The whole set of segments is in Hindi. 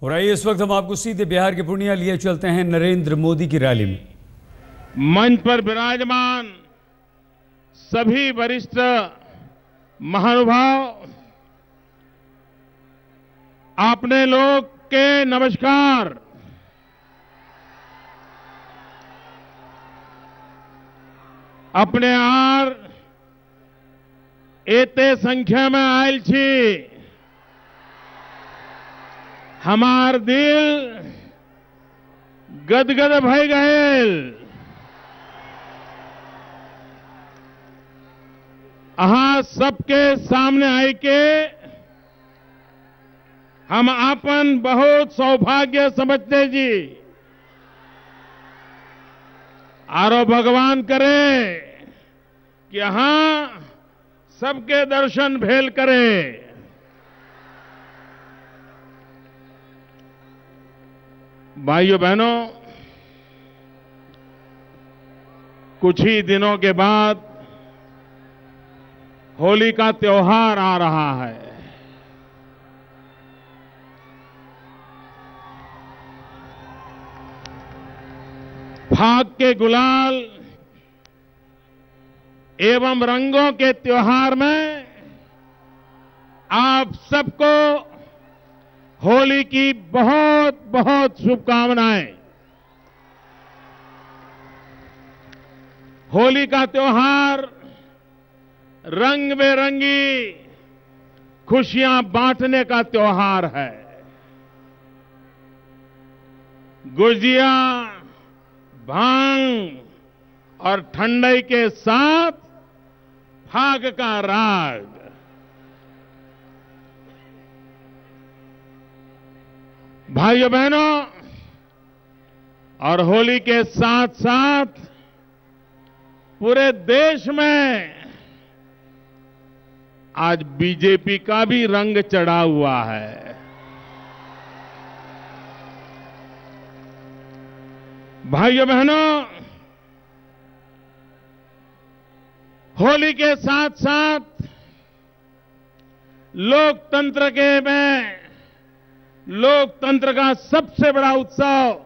और आइए इस वक्त हम आपको सीधे बिहार के पूर्णिया लिए चलते हैं नरेंद्र मोदी की रैली में। मंच पर विराजमान सभी वरिष्ठ महानुभाव, आपने लोग के नमस्कार। अपने आर एते संख्या में आयल छी, हमार दिल गदगद भई गए। अहाँ सबके सामने आई के हम आपन बहुत सौभाग्य समझते जी। आरो भगवान करे कि यहां सबके दर्शन भेल करे। भाइयों बहनों, कुछ ही दिनों के बाद होली का त्योहार आ रहा है। फाग के गुलाल एवं रंगों के त्योहार में आप सबको होली की बहुत बहुत शुभकामनाएं। होली का त्योहार रंग बेरंगी खुशियां बांटने का त्योहार है। गुजिया, भांग और ठंडई के साथ फाग का राग। भाइयों बहनों, और होली के साथ साथ पूरे देश में आज बीजेपी का भी रंग चढ़ा हुआ है। भाइयों बहनों, होली के साथ साथ लोकतंत्र का सबसे बड़ा उत्सव,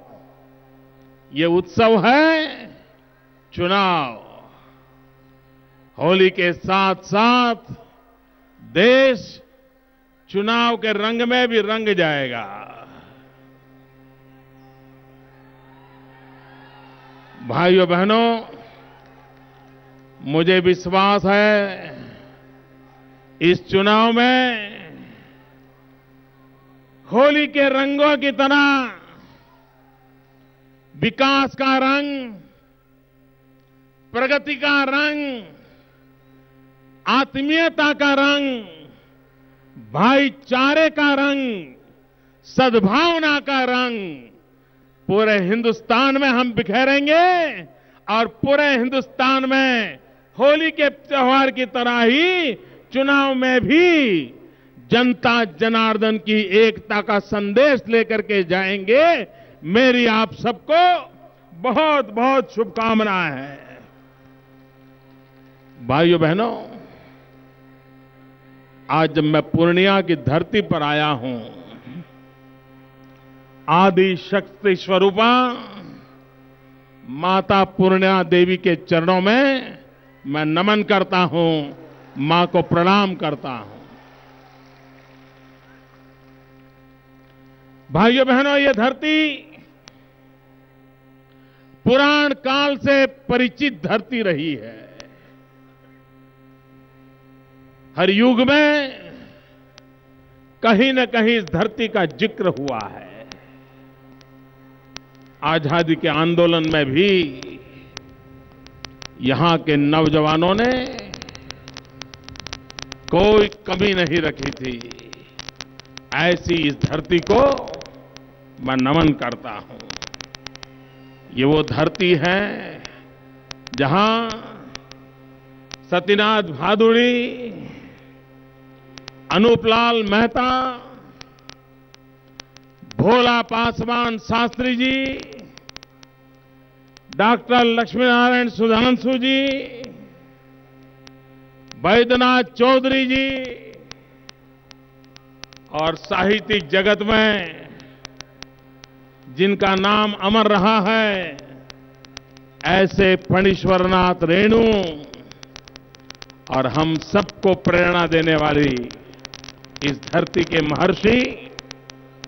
ये उत्सव है चुनाव। होली के साथ साथ देश चुनाव के रंग में भी रंग जाएगा। भाइयों बहनों, मुझे विश्वास है इस चुनाव में होली के रंगों की तरह विकास का रंग, प्रगति का रंग, आत्मीयता का रंग, भाईचारे का रंग, सद्भावना का रंग पूरे हिंदुस्तान में हम बिखेरेंगे। और पूरे हिंदुस्तान में होली के त्योहार की तरह ही चुनाव में भी जनता जनार्दन की एकता का संदेश लेकर के जाएंगे। मेरी आप सबको बहुत बहुत शुभकामनाएं हैं। भाइयों बहनों, आज जब मैं पूर्णिया की धरती पर आया हूं, आदि शक्ति स्वरूपा माता पूर्णिया देवी के चरणों में मैं नमन करता हूं, मां को प्रणाम करता हूं। भाइयों बहनों, ये धरती पुराण काल से परिचित धरती रही है। हर युग में कहीं न कहीं इस धरती का जिक्र हुआ है। आजादी के आंदोलन में भी यहां के नौजवानों ने कोई कमी नहीं रखी थी। ऐसी इस धरती को मैं नमन करता हूं। ये वो धरती है जहां सत्यनाथ भादुड़ी, अनूपलाल मेहता, भोला पासवान शास्त्री जी, डॉक्टर लक्ष्मी नारायण सुधांशु जी, बैद्यनाथ चौधरी जी और साहित्यिक जगत में जिनका नाम अमर रहा है, ऐसे फणीश्वरनाथ रेणु और हम सबको प्रेरणा देने वाली इस धरती के महर्षि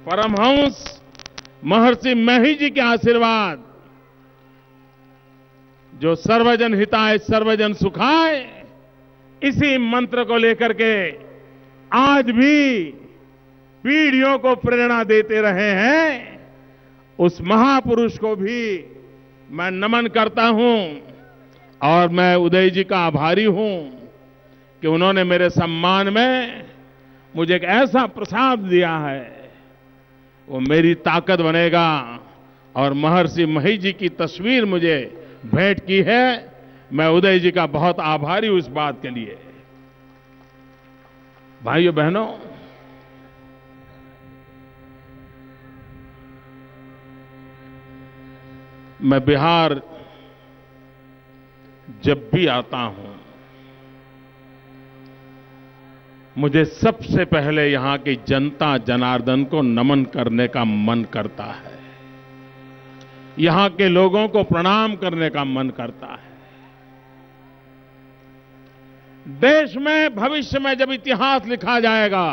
परमहंस महर्षि मही जी के आशीर्वाद, जो सर्वजन हिताय सर्वजन सुखाय, इसी मंत्र को लेकर के आज भी पीढ़ियों को प्रेरणा देते रहे हैं, उस महापुरुष को भी मैं नमन करता हूं और मैं उदय जी का आभारी हूं कि उन्होंने मेरे सम्मान में मुझे एक ऐसा प्रसाद दिया है, वो मेरी ताकत बनेगा। और महर्षि मही जी की तस्वीर मुझे भेंट की है, मैं उदय जी का बहुत आभारी हूं इस बात के लिए। भाइयों बहनों, मैं बिहार जब भी आता हूं, मुझे सबसे पहले यहां की जनता जनार्दन को नमन करने का मन करता है, यहां के लोगों को प्रणाम करने का मन करता है। देश में भविष्य में जब इतिहास लिखा जाएगा,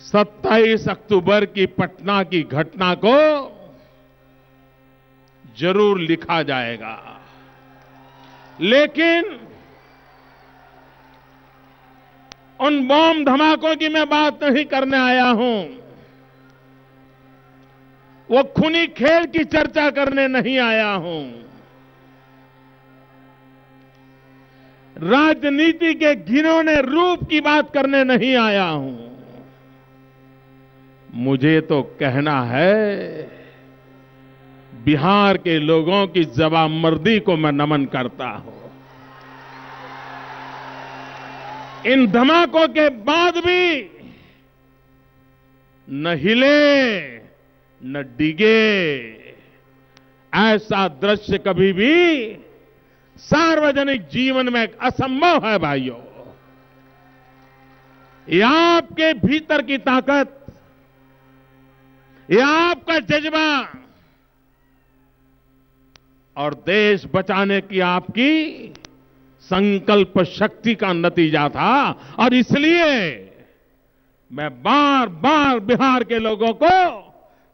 27 अक्टूबर की पटना की घटना को जरूर लिखा जाएगा, लेकिन उन बम धमाकों की मैं बात नहीं करने आया हूं, वो खूनी खेल की चर्चा करने नहीं आया हूं, राजनीति के घिनौने रूप की बात करने नहीं आया हूं। मुझे तो कहना है, बिहार के लोगों की जवाबमर्दी को मैं नमन करता हूं। इन धमाकों के बाद भी न हिले न डिगे, ऐसा दृश्य कभी भी सार्वजनिक जीवन में असंभव है। भाइयों, ये आपके भीतर की ताकत, ये आपका जज्बा और देश बचाने की आपकी संकल्प शक्ति का नतीजा था। और इसलिए मैं बार बार बिहार के लोगों को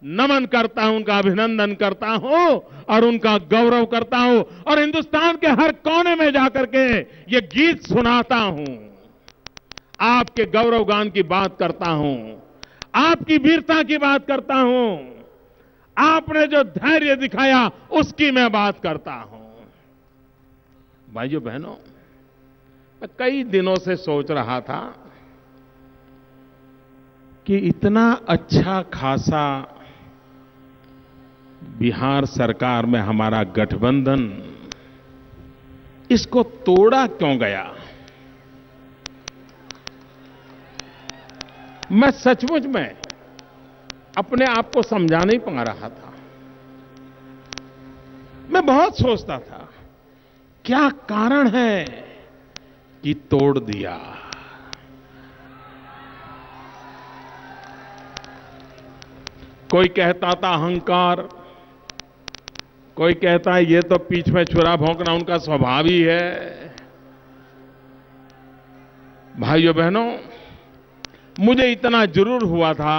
नमन करता हूं, उनका अभिनंदन करता हूं और उनका गौरव करता हूं, और हिंदुस्तान के हर कोने में जाकर के ये गीत सुनाता हूं, आपके गौरव गान की बात करता हूं, आपकी वीरता की बात करता हूं, आपने जो धैर्य दिखाया उसकी मैं बात करता हूं। भाइयों बहनों, मैं कई दिनों से सोच रहा था कि इतना अच्छा खासा बिहार सरकार में हमारा गठबंधन, इसको तोड़ा क्यों गया। मैं सचमुच में अपने आप को समझा नहीं पा रहा था। मैं बहुत सोचता था, क्या कारण है कि तोड़ दिया। कोई कहता था अहंकार, कोई कहता है ये तो पीठ में छुरा भोंकना उनका स्वभाव ही है। भाइयों बहनों, मुझे इतना जरूर हुआ था,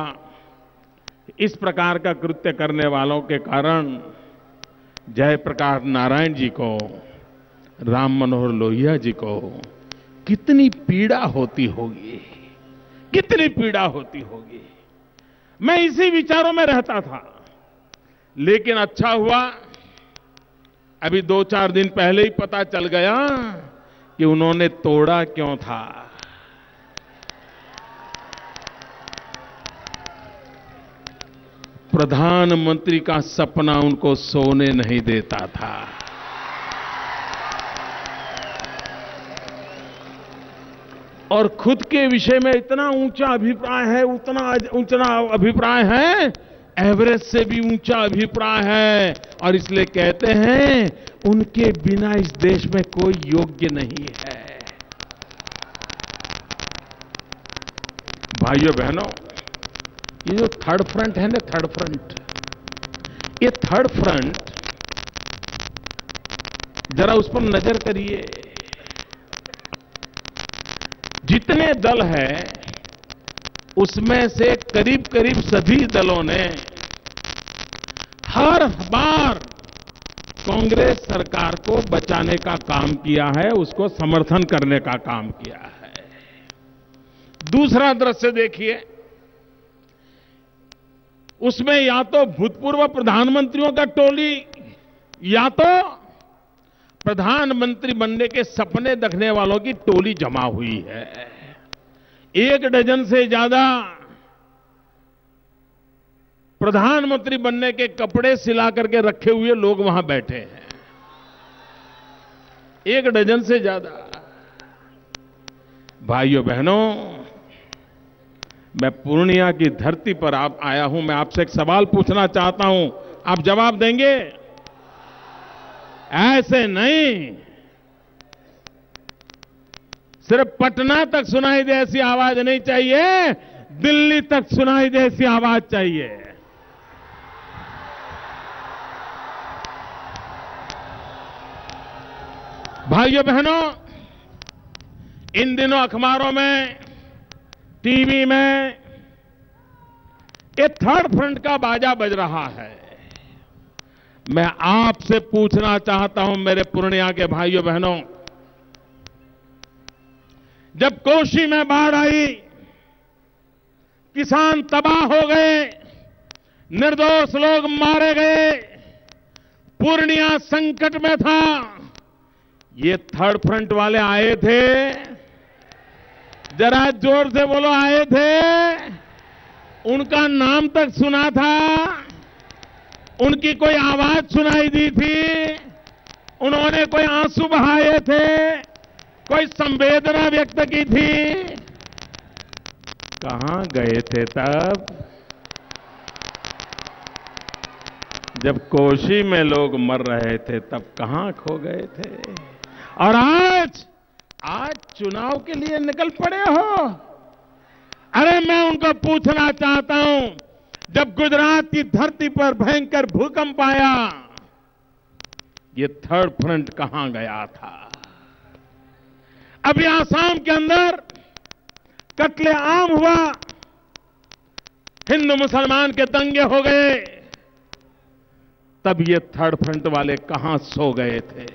इस प्रकार का कृत्य करने वालों के कारण जयप्रकाश नारायण जी को, राम मनोहर लोहिया जी को कितनी पीड़ा होती होगी, कितनी पीड़ा होती होगी। मैं इसी विचारों में रहता था, लेकिन अच्छा हुआ अभी 2-4 दिन पहले ही पता चल गया कि उन्होंने तोड़ा क्यों था। प्रधानमंत्री का सपना उनको सोने नहीं देता था। और खुद के विषय में इतना ऊंचा अभिप्राय है, उतना ऊंचा अभिप्राय है, एवरेस्ट से भी ऊंचा अभिप्राय है। और इसलिए कहते हैं, उनके बिना इस देश में कोई योग्य नहीं है। भाइयों बहनों, ये जो थर्ड फ्रंट है ना, थर्ड फ्रंट, ये थर्ड फ्रंट जरा उस पर नजर करिए। जितने दल हैं उसमें से करीब करीब सभी दलों ने हर बार कांग्रेस सरकार को बचाने का काम किया है, उसको समर्थन करने का काम किया है। दूसरा दृश्य देखिए, उसमें या तो भूतपूर्व प्रधानमंत्रियों का टोली या तो प्रधानमंत्री बनने के सपने देखने वालों की टोली जमा हुई है। 1 डजन से ज्यादा प्रधानमंत्री बनने के कपड़े सिला करके रखे हुए लोग वहां बैठे हैं, 1 डजन से ज्यादा। भाइयों बहनों, मैं पूर्णिया की धरती पर आप आया हूं, मैं आपसे एक सवाल पूछना चाहता हूं, आप जवाब देंगे? ऐसे नहीं, सिर्फ पटना तक सुनाई दे ऐसी आवाज नहीं चाहिए, दिल्ली तक सुनाई दे ऐसी आवाज चाहिए। भाइयों बहनों, इन दिनों अखबारों में, टीवी में ये थर्ड फ्रंट का बाजा बज रहा है। मैं आपसे पूछना चाहता हूं मेरे पूर्णिया के भाइयों बहनों, जब कोशी में बाढ़ आई, किसान तबाह हो गए, निर्दोष लोग मारे गए, पूर्णिया संकट में था, ये थर्ड फ्रंट वाले आए थे? जरा जोर से बोलो, आए थे? उनका नाम तक सुना था? उनकी कोई आवाज सुनाई दी थी? उन्होंने कोई आंसू बहाए थे? कोई संवेदना व्यक्त की थी? कहां गए थे तब जब कोशी में लोग मर रहे थे? तब कहां खो गए थे? और आज चुनाव के लिए निकल पड़े हो? अरे मैं उनको पूछना चाहता हूं, जब गुजरात की धरती पर भयंकर भूकंप आया, ये थर्ड फ्रंट कहां गया था? अभी आसाम के अंदर कत्ले आम हुआ, हिंदू मुसलमान के दंगे हो गए, तब ये थर्ड फ्रंट वाले कहां सो गए थे?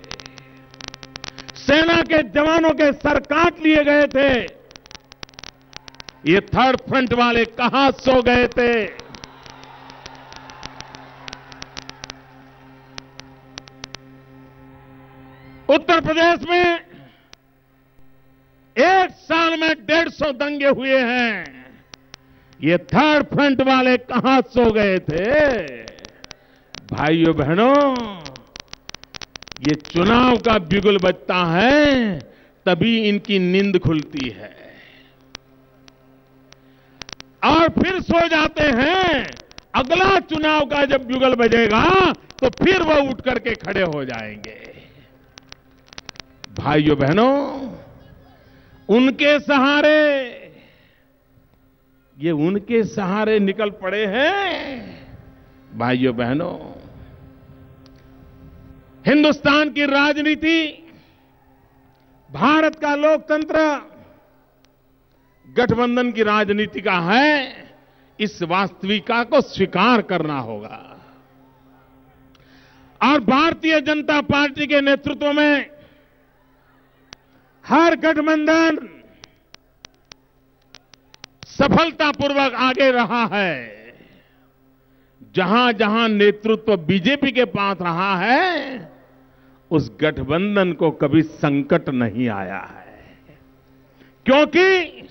सेना के जवानों के सर काट लिए गए थे, ये थर्ड फ्रंट वाले कहां सो गए थे? उत्तर प्रदेश में 1 साल में 150 दंगे हुए हैं, ये थर्ड फ्रंट वाले कहां सो गए थे? भाइयों बहनों, ये चुनाव का बिगुल बजता है, तभी इनकी नींद खुलती है और फिर सो जाते हैं। अगला चुनाव का जब बिगुल बजेगा तो फिर वो उठ करके खड़े हो जाएंगे। भाइयों बहनों, उनके सहारे, ये उनके सहारे निकल पड़े हैं। भाइयों बहनों, हिंदुस्तान की राजनीति, भारत का लोकतंत्र गठबंधन की राजनीति का है, इस वास्तविकता को स्वीकार करना होगा। और भारतीय जनता पार्टी के नेतृत्व में हर गठबंधन सफलतापूर्वक आगे रहा है। जहां जहां नेतृत्व बीजेपी के पास रहा है, उस गठबंधन को कभी संकट नहीं आया है, क्योंकि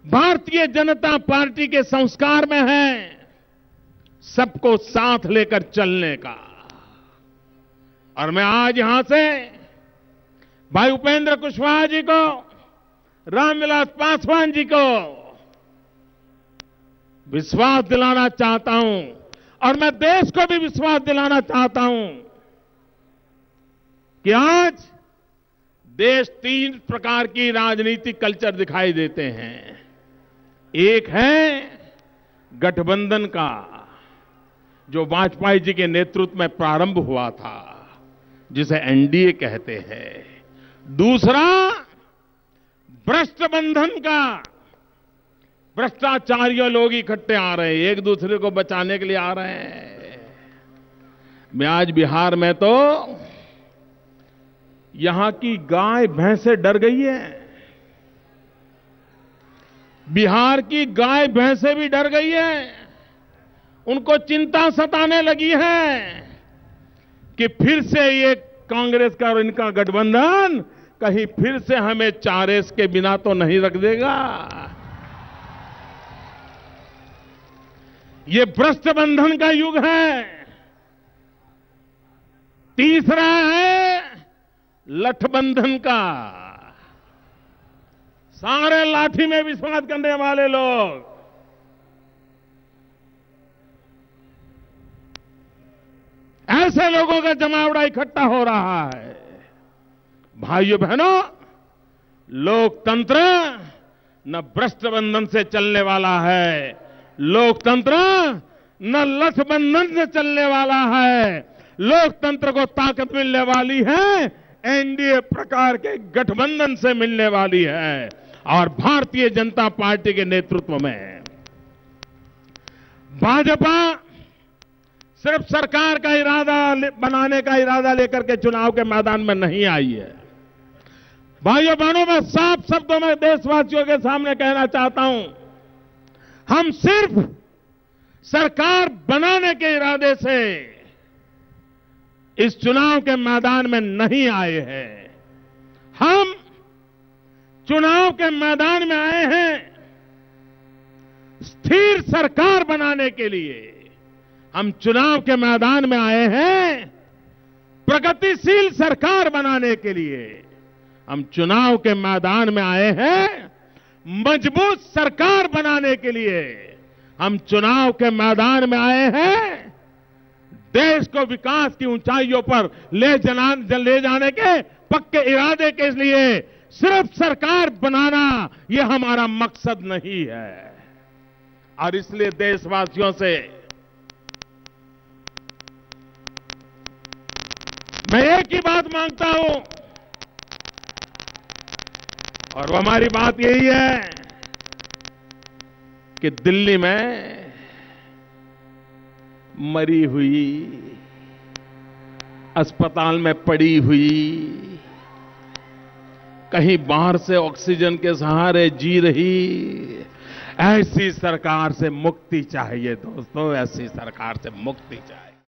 भारतीय जनता पार्टी के संस्कार में है सबको साथ लेकर चलने का। और मैं आज यहां से भाई उपेंद्र कुशवाहा जी को, रामविलास पासवान जी को विश्वास दिलाना चाहता हूं, और मैं देश को भी विश्वास दिलाना चाहता हूं कि आज देश 3 प्रकार की राजनीतिक कल्चर दिखाई देते हैं। एक है गठबंधन का जो वाजपेयी जी के नेतृत्व में प्रारंभ हुआ था, जिसे एनडीए कहते हैं। दूसरा, भ्रष्ट बंधन का, भ्रष्टाचारियों लोग इकट्ठे आ रहे हैं, एक दूसरे को बचाने के लिए आ रहे हैं। मैं आज बिहार में तो यहां की गाय भैंसें डर गई है। बिहार की गाय भैंसें भी डर गई है। उनको चिंता सताने लगी है कि फिर से ये कांग्रेस का और इनका गठबंधन कहीं फिर से हमें चारेस के बिना तो नहीं रख देगा। ये भ्रष्ट बंधन का युग है। तीसरा है लठबंधन का। सारे लाठी में विश्वास करने वाले लोग, ऐसे लोगों का जमावड़ा इकट्ठा हो रहा है। भाइयों बहनों, लोकतंत्र न भ्रष्ट बंधन से चलने वाला है, लोकतंत्र न लठबंधन से चलने वाला है। लोकतंत्र को ताकत मिलने वाली है एनडीए प्रकार के गठबंधन से मिलने वाली है, और भारतीय जनता पार्टी के नेतृत्व में। भाजपा सिर्फ सरकार का इरादा बनाने का इरादा लेकर के चुनाव के मैदान में नहीं आई है। भाइयों बहनों, मैं साफ शब्दों में देशवासियों के सामने कहना चाहता हूं, हम सिर्फ सरकार बनाने के इरादे से इस चुनाव के मैदान में नहीं आए हैं। हम चुनाव के मैदान में आए हैं स्थिर सरकार बनाने के लिए। हम चुनाव के मैदान में आए हैं प्रगतिशील सरकार बनाने के लिए। हम चुनाव के मैदान में आए हैं मजबूत सरकार बनाने के लिए। हम चुनाव के मैदान में आए हैं देश को विकास की ऊंचाइयों पर ले जाने के पक्के इरादे के लिए। सिर्फ सरकार बनाना यह हमारा मकसद नहीं है। और इसलिए देशवासियों से मैं एक ही बात मांगता हूं, और वो हमारी बात यही है कि दिल्ली में मरी हुई, अस्पताल में पड़ी हुई, कहीं बाहर से ऑक्सीजन के सहारे जी रही, ऐसी सरकार से मुक्ति चाहिए दोस्तों, ऐसी सरकार से मुक्ति चाहिए।